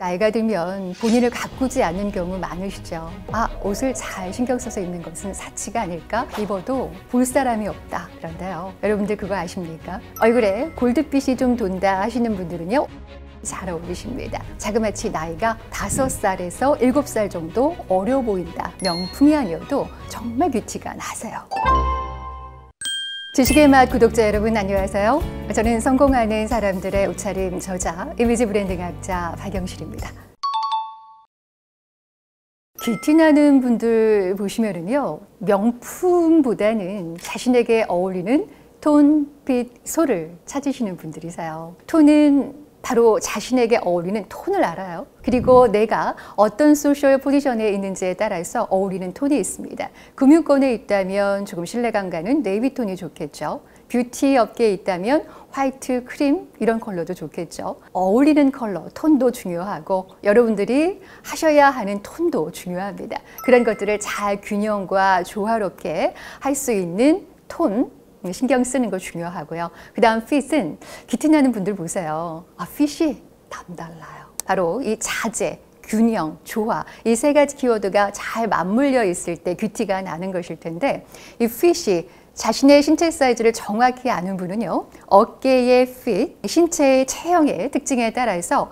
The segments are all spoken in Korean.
나이가 들면 본인을 가꾸지 않는 경우 많으시죠. 옷을 잘 신경 써서 입는 것은 사치가 아닐까? 입어도 볼 사람이 없다. 그런데요. 여러분들 그거 아십니까? 얼굴에 골드빛이 좀 돈다 하시는 분들은요. 잘 어울리십니다. 자그마치 나이가 5살에서 7살 정도 어려 보인다. 명품이 아니어도 정말 뷰티가 나세요. 지식의 맛 구독자 여러분 안녕하세요. 저는 성공하는 사람들의 옷차림 저자, 이미지 브랜딩학자 박영실입니다. 귀티나는 분들 보시면은요, 명품보다는 자신에게 어울리는 톤, 핏, 소를 찾으시는 분들이세요. 톤은 바로 자신에게 어울리는 톤을 알아요. 그리고 내가 어떤 소셜 포지션에 있는지에 따라서 어울리는 톤이 있습니다. 금융권에 있다면 조금 신뢰감 가는 네이비 톤이 좋겠죠. 뷰티 업계에 있다면 화이트, 크림 이런 컬러도 좋겠죠. 어울리는 컬러, 톤도 중요하고 여러분들이 하셔야 하는 톤도 중요합니다. 그런 것들을 잘 균형과 조화롭게 할 수 있는 톤, 신경 쓰는 거 중요하고요. 그 다음 핏은 귀티나는 분들 보세요. 핏이 남달라요. 바로 이 자재, 균형, 조화 이 세 가지 키워드가 잘 맞물려 있을 때 귀티가 나는 것일 텐데 이 핏이 자신의 신체 사이즈를 정확히 아는 분은요. 어깨의 핏, 신체의 체형의 특징에 따라서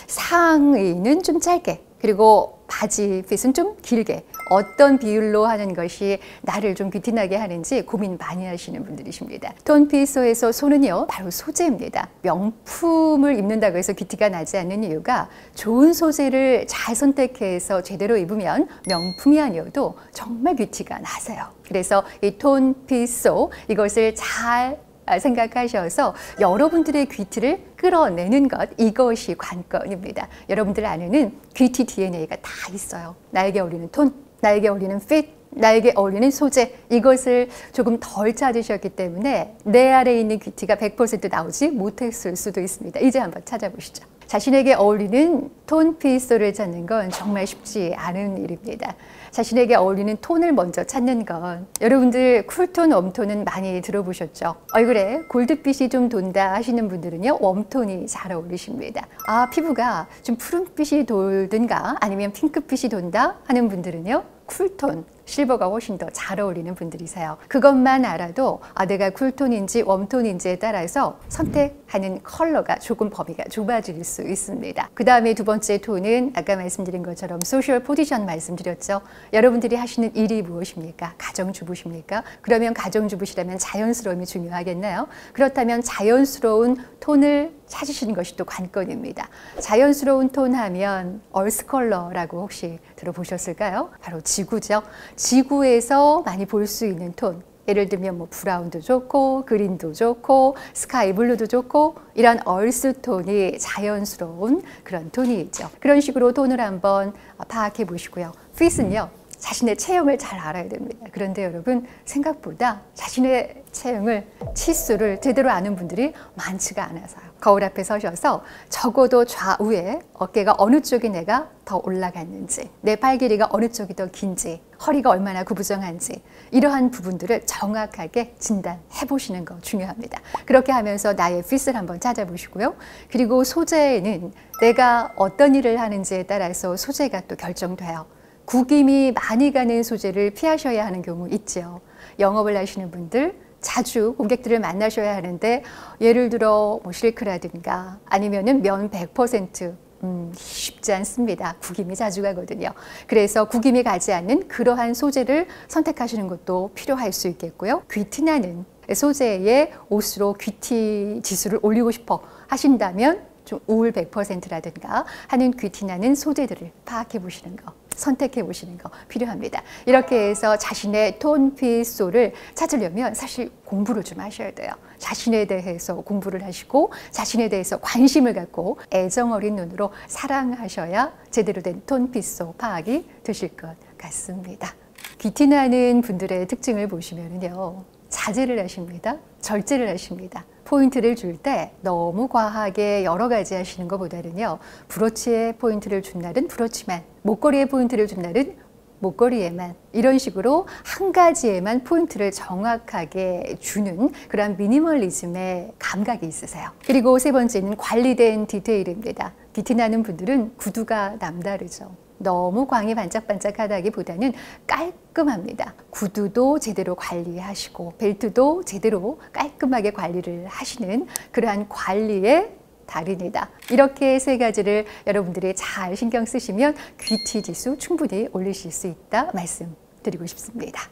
상의는 좀 짧게 그리고 바지 핏은 좀 길게 어떤 비율로 하는 것이 나를 좀 귀티나게 하는지 고민 많이 하시는 분들이십니다. 톤핏소에서 소는요 바로 소재입니다. 명품을 입는다고 해서 귀티가 나지 않는 이유가 좋은 소재를 잘 선택해서 제대로 입으면 명품이 아니어도 정말 귀티가 나세요. 그래서 이 톤핏소 이것을 잘 생각하셔서 여러분들의 귀티를 끌어내는 것 이것이 관건입니다. 여러분들 안에는 귀티 DNA가 다 있어요. 나에게 어울리는 톤, 나에게 어울리는 핏, 나에게 어울리는 소재 이것을 조금 덜 찾으셨기 때문에 내 안에 있는 귀티가 100% 나오지 못했을 수도 있습니다. 이제 한번 찾아보시죠. 자신에게 어울리는 톤, 핏, 소를 찾는 건 정말 쉽지 않은 일입니다. 자신에게 어울리는 톤을 먼저 찾는 건 여러분들 쿨톤, 웜톤은 많이 들어보셨죠? 얼굴에 골드빛이 좀 돈다 하시는 분들은요 웜톤이 잘 어울리십니다. 피부가 좀 푸른빛이 돌든가 아니면 핑크빛이 돈다 하는 분들은요 쿨톤, 실버가 훨씬 더 잘 어울리는 분들이세요. 그것만 알아도 내가 쿨톤인지 웜톤인지에 따라서 선택하는 컬러가 조금 범위가 좁아질 수 있습니다. 그 다음에 두 번째 톤은 아까 말씀드린 것처럼 소셜 포지션 말씀드렸죠. 여러분들이 하시는 일이 무엇입니까? 가정주부십니까? 그러면 가정주부시라면 자연스러움이 중요하겠나요? 그렇다면 자연스러운 톤을 찾으시는 것이 또 관건입니다. 자연스러운 톤 하면 얼스 컬러라고 혹시 들어보셨을까요? 바로 지구죠. 지구에서 많이 볼 수 있는 톤. 예를 들면 브라운도 좋고 그린도 좋고 스카이 블루도 좋고 이런 얼스 톤이 자연스러운 그런 톤이 있죠. 그런 식으로 톤을 한번 파악해 보시고요. 핏은요. 자신의 체형을 잘 알아야 됩니다. 그런데 여러분 생각보다 자신의 체형을 치수를 제대로 아는 분들이 많지가 않아서요. 거울 앞에 서셔서 적어도 좌우에 어깨가 어느 쪽이 내가 더 올라갔는지 내 팔 길이가 어느 쪽이 더 긴지 허리가 얼마나 구부정한지 이러한 부분들을 정확하게 진단해 보시는 거 중요합니다. 그렇게 하면서 나의 핏을 한번 찾아보시고요. 그리고 소재는 내가 어떤 일을 하는지에 따라서 소재가 또 결정돼요. 구김이 많이 가는 소재를 피하셔야 하는 경우 있죠. 영업을 하시는 분들 자주 고객들을 만나셔야 하는데 예를 들어 실크라든가 아니면은 면 100% 쉽지 않습니다. 구김이 자주 가거든요. 그래서 구김이 가지 않는 그러한 소재를 선택하시는 것도 필요할 수 있겠고요. 귀티나는 소재의 옷으로 귀티 지수를 올리고 싶어 하신다면 좀 우울 100%라든가 하는 귀티나는 소재들을 파악해 보시는 거 선택해 보시는 거 필요합니다. 이렇게 해서 자신의 톤, 핏, 소를 찾으려면 사실 공부를 좀 하셔야 돼요. 자신에 대해서 공부를 하시고 자신에 대해서 관심을 갖고 애정 어린 눈으로 사랑하셔야 제대로 된 톤, 핏, 소 파악이 되실 것 같습니다. 귀티나는 분들의 특징을 보시면요. 자제를 하십니다. 절제를 하십니다. 포인트를 줄 때 너무 과하게 여러 가지 하시는 것보다는요. 브로치에 포인트를 준 날은 브로치만, 목걸이에 포인트를 준 날은 목걸이에만 이런 식으로 한 가지에만 포인트를 정확하게 주는 그런 미니멀리즘의 감각이 있으세요. 그리고 세 번째는 관리된 디테일입니다. 귀티나는 분들은 구두가 남다르죠. 너무 광이 반짝반짝하다기보다는 깔끔합니다. 구두도 제대로 관리하시고 벨트도 제대로 깔끔하게 관리를 하시는 그러한 관리의 달인이다. 이렇게 세 가지를 여러분들이 잘 신경 쓰시면 귀티 지수 충분히 올리실 수 있다 말씀드리고 싶습니다.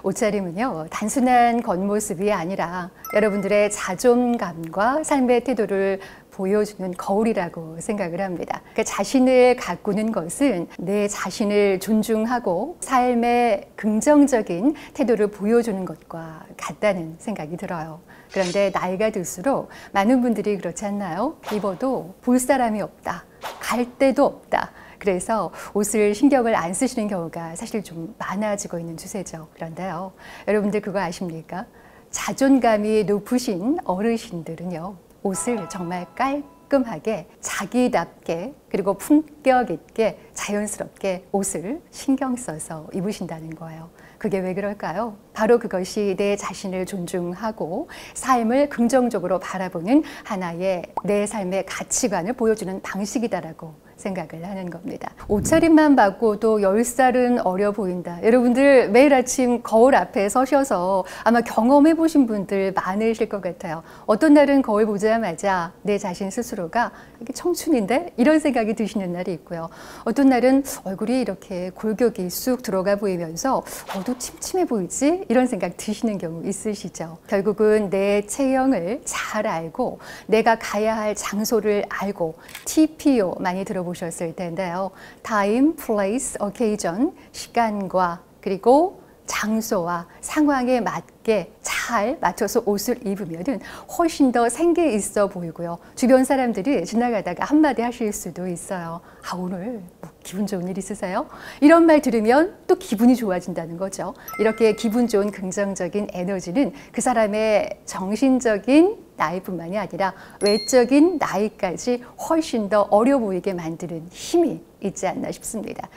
옷차림은요, 단순한 겉모습이 아니라 여러분들의 자존감과 삶의 태도를 보여주는 거울이라고 생각을 합니다. 그러니까 자신을 가꾸는 것은 내 자신을 존중하고 삶의 긍정적인 태도를 보여주는 것과 같다는 생각이 들어요. 그런데 나이가 들수록 많은 분들이 그렇지 않나요? 입어도 볼 사람이 없다. 갈 데도 없다. 그래서 옷을 신경을 안 쓰시는 경우가 사실 좀 많아지고 있는 추세죠. 그런데요, 여러분들 그거 아십니까? 자존감이 높으신 어르신들은요, 옷을 정말 깔끔하게 자기답게 그리고 품격 있게 자연스럽게 옷을 신경 써서 입으신다는 거예요. 그게 왜 그럴까요? 바로 그것이 내 자신을 존중하고 삶을 긍정적으로 바라보는 하나의 내 삶의 가치관을 보여주는 방식이다라고 생각을 하는 겁니다. 옷차림만 바꿔도 10살은 어려 보인다. 여러분들 매일 아침 거울 앞에 서셔서 아마 경험해 보신 분들 많으실 것 같아요. 어떤 날은 거울 보자마자 내 자신 스스로가 이게 청춘인데? 이런 생각이 드시는 날이 있고요. 어떤 날은 얼굴이 이렇게 골격이 쑥 들어가 보이면서 침침해 보이지? 이런 생각 드시는 경우 있으시죠. 결국은 내 체형을 잘 알고 내가 가야 할 장소를 알고 TPO 많이 들어보셨을 텐데요. Time, Place, Occasion, 시간과 그리고 장소와 상황에 맞게 잘 맞춰서 옷을 입으면 훨씬 더 생기 있어 보이고요. 주변 사람들이 지나가다가 한마디 하실 수도 있어요. 아, 오늘 뭐 기분 좋은 일 있으세요? 이런 말 들으면 또 기분이 좋아진다는 거죠. 이렇게 기분 좋은 긍정적인 에너지는 그 사람의 정신적인 나이뿐만이 아니라 외적인 나이까지 훨씬 더 어려 보이게 만드는 힘이 있지 않나 싶습니다.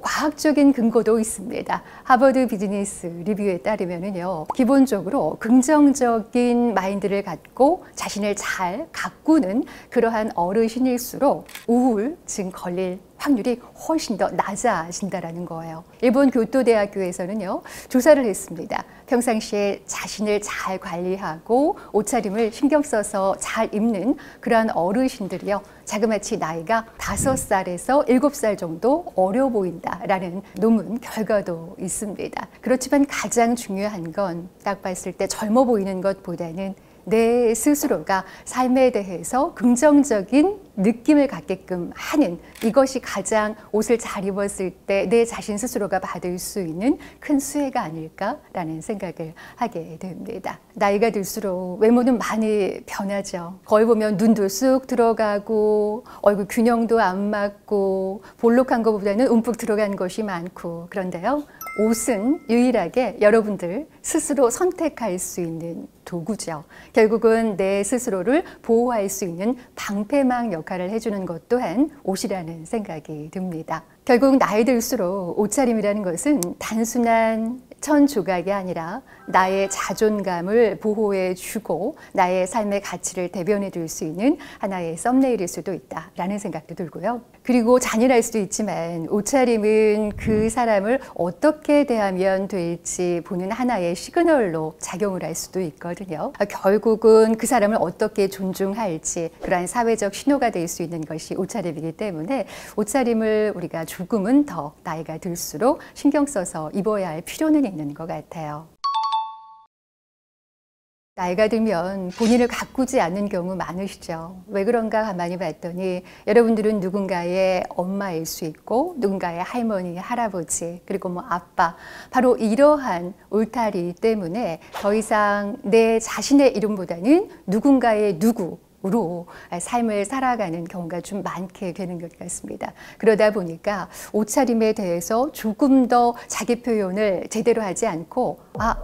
과학적인 근거도 있습니다. 하버드 비즈니스 리뷰에 따르면요, 기본적으로 긍정적인 마인드를 갖고 자신을 잘 가꾸는 그러한 어르신일수록 우울증 걸릴 확률이 훨씬 더 낮아진다는 거예요. 일본 교토대학교에서는요, 조사를 했습니다. 평상시에 자신을 잘 관리하고 옷차림을 신경 써서 잘 입는 그러한 어르신들이요, 자그마치 나이가 5살에서 7살 정도 어려 보인다라는 논문 결과도 있습니다. 그렇지만 가장 중요한 건 딱 봤을 때 젊어 보이는 것보다는 내 스스로가 삶에 대해서 긍정적인 느낌을 갖게끔 하는, 이것이 가장 옷을 잘 입었을 때 내 자신 스스로가 받을 수 있는 큰 수혜가 아닐까라는 생각을 하게 됩니다. 나이가 들수록 외모는 많이 변하죠. 거울 보면 눈도 쑥 들어가고 얼굴 균형도 안 맞고 볼록한 것보다는 움푹 들어간 것이 많고, 그런데요, 옷은 유일하게 여러분들 스스로 선택할 수 있는 도구죠. 결국은 내 스스로를 보호할 수 있는 방패막 역할을 해주는 것 또한 옷이라는 생각이 듭니다. 결국 나이 들수록 옷차림이라는 것은 단순한 천조각이 아니라 나의 자존감을 보호해주고 나의 삶의 가치를 대변해 줄 수 있는 하나의 썸네일일 수도 있다라는 생각도 들고요. 그리고 잔인할 수도 있지만 옷차림은 그 사람을 어떻게 대하면 될지 보는 하나의 시그널로 작용을 할 수도 있거든요. 결국은 그 사람을 어떻게 존중할지 그러한 사회적 신호가 될 수 있는 것이 옷차림이기 때문에 옷차림을 우리가 조금은 더 나이가 들수록 신경 써서 입어야 할 필요는 있는 것 같아요. 나이가 들면 본인을 가꾸지 않는 경우 많으시죠. 왜 그런가 가만히 봤더니 여러분들은 누군가의 엄마일 수 있고 누군가의 할머니, 할아버지, 그리고 아빠, 바로 이러한 울타리 때문에 더 이상 내 자신의 이름보다는 누군가의 누구로 삶을 살아가는 경우가 좀 많게 되는 것 같습니다. 그러다 보니까 옷차림에 대해서 조금 더 자기 표현을 제대로 하지 않고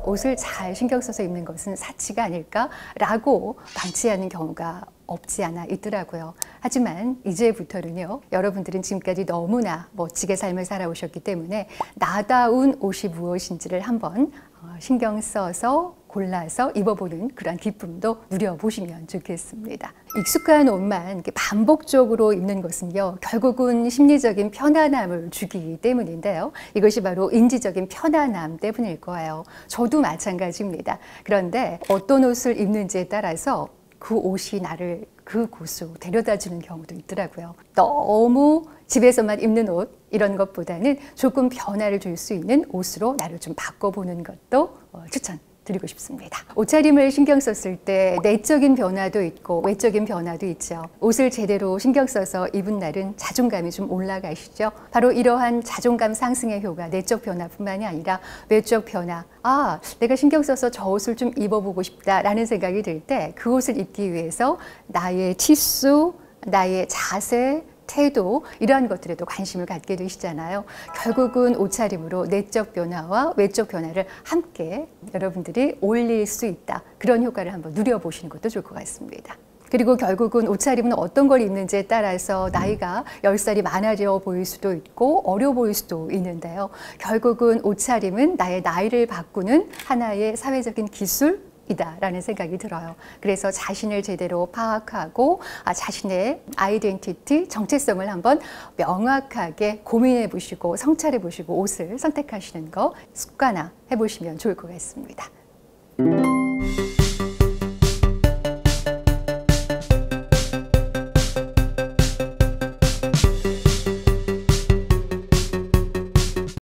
옷을 잘 신경 써서 입는 것은 사치가 아닐까라고 방치하는 경우가 없지 않아 있더라고요. 하지만 이제부터는요, 여러분들은 지금까지 너무나 멋지게 삶을 살아오셨기 때문에 나다운 옷이 무엇인지를 한번 신경 써서 골라서 입어보는 그런 기쁨도 누려보시면 좋겠습니다. 익숙한 옷만 이렇게 반복적으로 입는 것은요, 결국은 심리적인 편안함을 주기 때문인데요. 이것이 바로 인지적인 편안함 때문일 거예요. 저도 마찬가지입니다. 그런데 어떤 옷을 입는지에 따라서 그 옷이 나를 그 곳으로 데려다주는 경우도 있더라고요. 너무 집에서만 입는 옷 이런 것보다는 조금 변화를 줄 수 있는 옷으로 나를 좀 바꿔보는 것도 추천드리고 싶습니다. 옷차림을 신경 썼을 때 내적인 변화도 있고 외적인 변화도 있죠. 옷을 제대로 신경 써서 입은 날은 자존감이 좀 올라가시죠. 바로 이러한 자존감 상승의 효과, 내적 변화뿐만이 아니라 외적 변화. 아, 내가 신경 써서 저 옷을 좀 입어보고 싶다라는 생각이 들 때 그 옷을 입기 위해서 나의 치수, 나의 자세, 태도 이러한 것들에도 관심을 갖게 되시잖아요. 결국은 옷차림으로 내적 변화와 외적 변화를 함께 여러분들이 올릴 수 있다. 그런 효과를 한번 누려보시는 것도 좋을 것 같습니다. 그리고 결국은 옷차림은 어떤 걸 입는지에 따라서 나이가 10살이 많아져 보일 수도 있고 어려 보일 수도 있는데요. 결국은 옷차림은 나의 나이를 바꾸는 하나의 사회적인 기술 이다라는 생각이 들어요. 그래서 자신을 제대로 파악하고 자신의 아이덴티티, 정체성을 한번 명확하게 고민해 보시고 성찰해 보시고 옷을 선택하시는 거 습관화 해 보시면 좋을 것 같습니다.